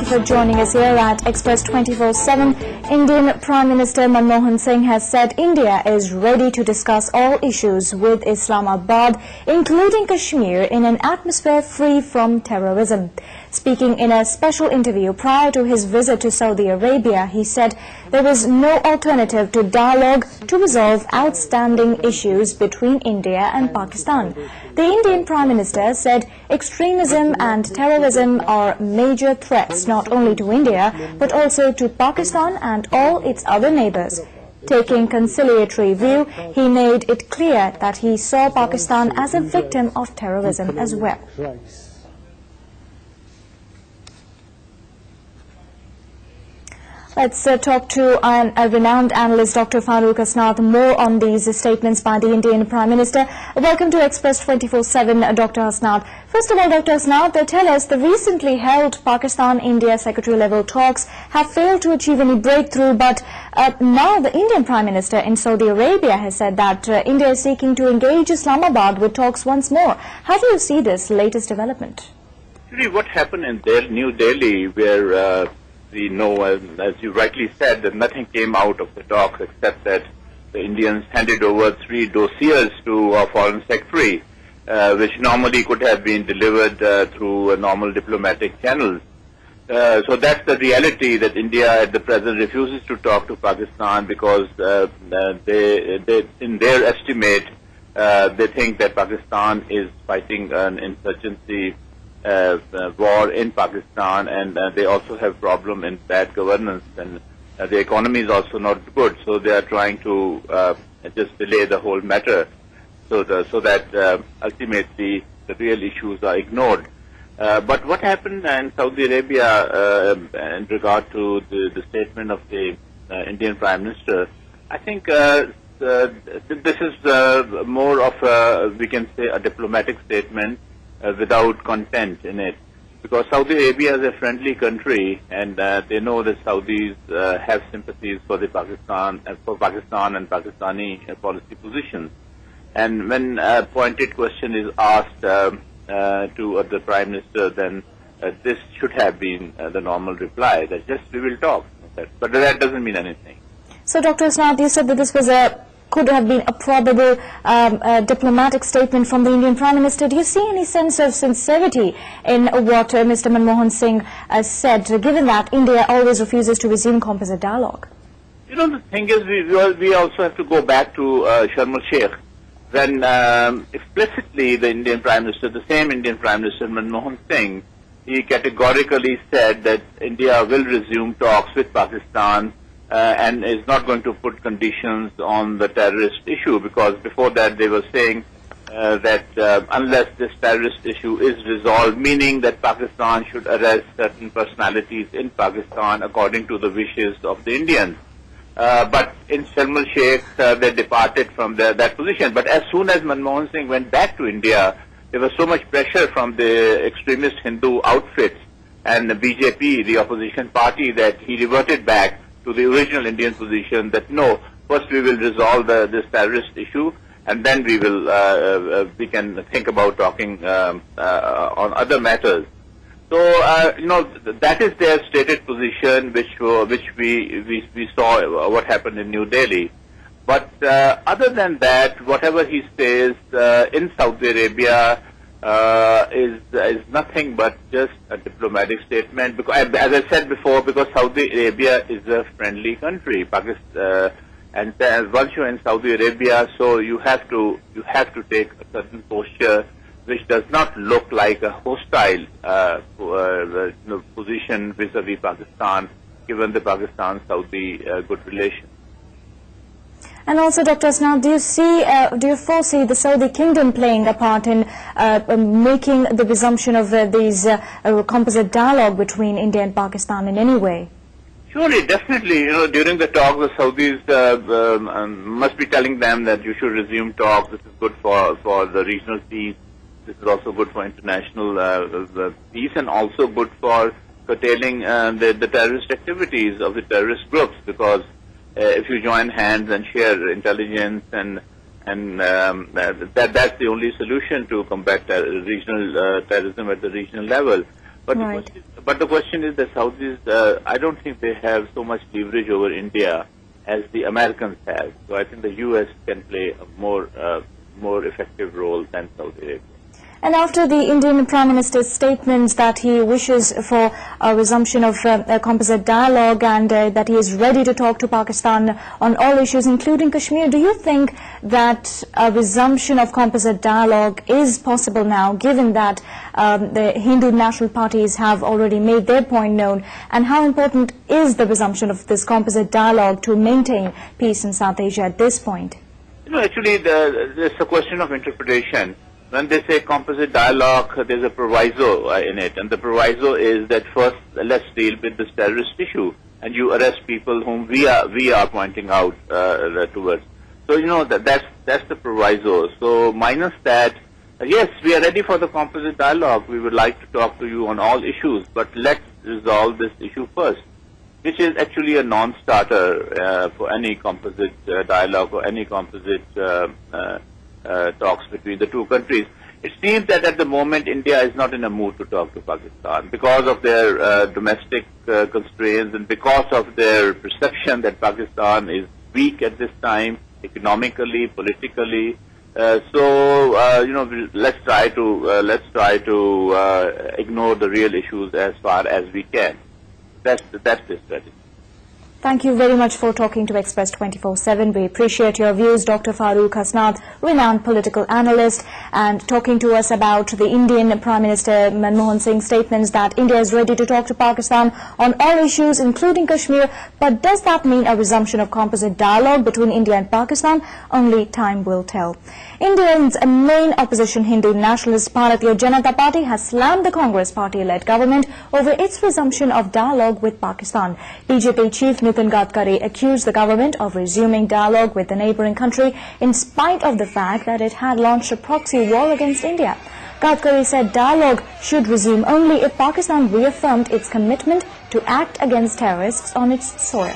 For joining us here at Express 24/7. Indian Prime Minister Manmohan Singh has said India is ready to discuss all issues with Islamabad, including Kashmir, in an atmosphere free from terrorism. Speaking in a special interview prior to his visit to Saudi Arabia, he said there is no alternative to dialogue to resolve outstanding issues between India and Pakistan. The Indian Prime Minister said extremism and terrorism are major threats not only to India but also to Pakistan and all its other neighbours. Taking conciliatory view, he made it clear that he saw Pakistan as a victim of terrorism as well. Let's talk to a renowned analyst, Dr. Farooq Hasnat, more on these statements by the Indian Prime Minister. Welcome to Express 24/7, Dr. Hasnat. First of all, Dr. Hasnat, tell us the recently held Pakistan-India secretary-level talks have failed to achieve any breakthrough, but now the Indian Prime Minister in Saudi Arabia has said that India is seeking to engage Islamabad with talks once more. How do you see this latest development? Actually, what happened in New Delhi, where we know, as you rightly said, that nothing came out of the talks except that the Indians handed over 3 dossiers to our foreign secretary, which normally could have been delivered through normal diplomatic channels. So that's the reality, that India at the present refuses to talk to Pakistan because they in their estimate, they think that Pakistan is fighting an insurgency war in Pakistan, and they also have problem in bad governance, and the economy is also not good, so they are trying to just delay the whole matter so that ultimately the real issues are ignored. But what happened in Saudi Arabia in regard to the statement of the Indian Prime Minister, I think this is more of a, we can say, a diplomatic statement without content in it, because Saudi Arabia is a friendly country, and they know that Saudis have sympathies for Pakistan and Pakistani policy positions. And when a pointed question is asked to the Prime Minister, then this should have been the normal reply, that just we will talk. But that doesn't mean anything. So, Dr. Hasnat, you said that this was could have been a probable diplomatic statement from the Indian Prime Minister. Do you see any sense of sincerity in what Mr. Manmohan Singh said, given that India always refuses to resume composite dialogue? You know, the thing is, we also have to go back to Sharm el-Sheikh, when explicitly the Indian Prime Minister, the same Indian Prime Minister Manmohan Singh, he categorically said that India will resume talks with Pakistan and is not going to put conditions on the terrorist issue, because before that they were saying that unless this terrorist issue is resolved, meaning that Pakistan should arrest certain personalities in Pakistan according to the wishes of the Indians. But in Sharm el-Sheikh, they departed from that position. But as soon as Manmohan Singh went back to India, there was so much pressure from the extremist Hindu outfits and the BJP, the opposition party, that he reverted back to the original Indian position that no, first we will resolve this terrorist issue, and then we can think about talking on other matters. So you know, that is their stated position, which we saw what happened in New Delhi. But other than that, whatever he says in Saudi Arabia is nothing but just a diplomatic statement, because, as I said before, because Saudi Arabia is a friendly country, Pakistan, and once you're in Saudi Arabia, so you have to take a certain posture which does not look like a hostile position vis-a-vis Pakistan, given the Pakistan-Saudi good relations. And also, Dr. Hasnat, do you foresee the Saudi Kingdom playing a part in making the resumption of these composite dialogue between India and Pakistan in any way? Surely, definitely. You know, during the talk, the Saudis must be telling them that you should resume talks. This is good for the regional peace. This is also good for international peace, and also good for curtailing the terrorist activities of the terrorist groups, because if you join hands and share intelligence and that's the only solution to combat regional terrorism at the regional level. Right. But the question is that Saudis, I don't think they have so much leverage over India as the Americans have. So I think the U.S. can play a more effective role than Saudi Arabia. And after the Indian Prime Minister's statements that he wishes for a resumption of a composite dialogue and that he is ready to talk to Pakistan on all issues, including Kashmir, do you think that a resumption of composite dialogue is possible now, given that the Hindu national parties have already made their point known? And how important is the resumption of this composite dialogue to maintain peace in South Asia at this point? Actually, it's a question of interpretation. When they say composite dialogue, there's a proviso in it, and the proviso is that first let's deal with this terrorist issue, and you arrest people whom we are pointing out towards. So that's the proviso. So minus that, yes, we are ready for the composite dialogue. We would like to talk to you on all issues, but let's resolve this issue first, which is actually a non-starter for any composite dialogue or any composite talks between the two countries. It seems that at the moment India is not in a mood to talk to Pakistan because of their domestic constraints and because of their perception that Pakistan is weak at this time, economically, politically. Let's try to ignore the real issues as far as we can. That's the strategy. Thank you very much for talking to Express 24/7. We appreciate your views, Dr. Farooq Hasnat, renowned political analyst, and talking to us about the Indian Prime Minister Manmohan Singh's statements that India is ready to talk to Pakistan on all issues, including Kashmir. But does that mean a resumption of composite dialogue between India and Pakistan? Only time will tell. India's main opposition Hindu nationalist Bharatiya Janata Party has slammed the Congress party-led government over its resumption of dialogue with Pakistan. BJP chief Nitin Gadkari accused the government of resuming dialogue with the neighbouring country in spite of the fact that it had launched a proxy war against India. Gadkari said dialogue should resume only if Pakistan reaffirmed its commitment to act against terrorists on its soil.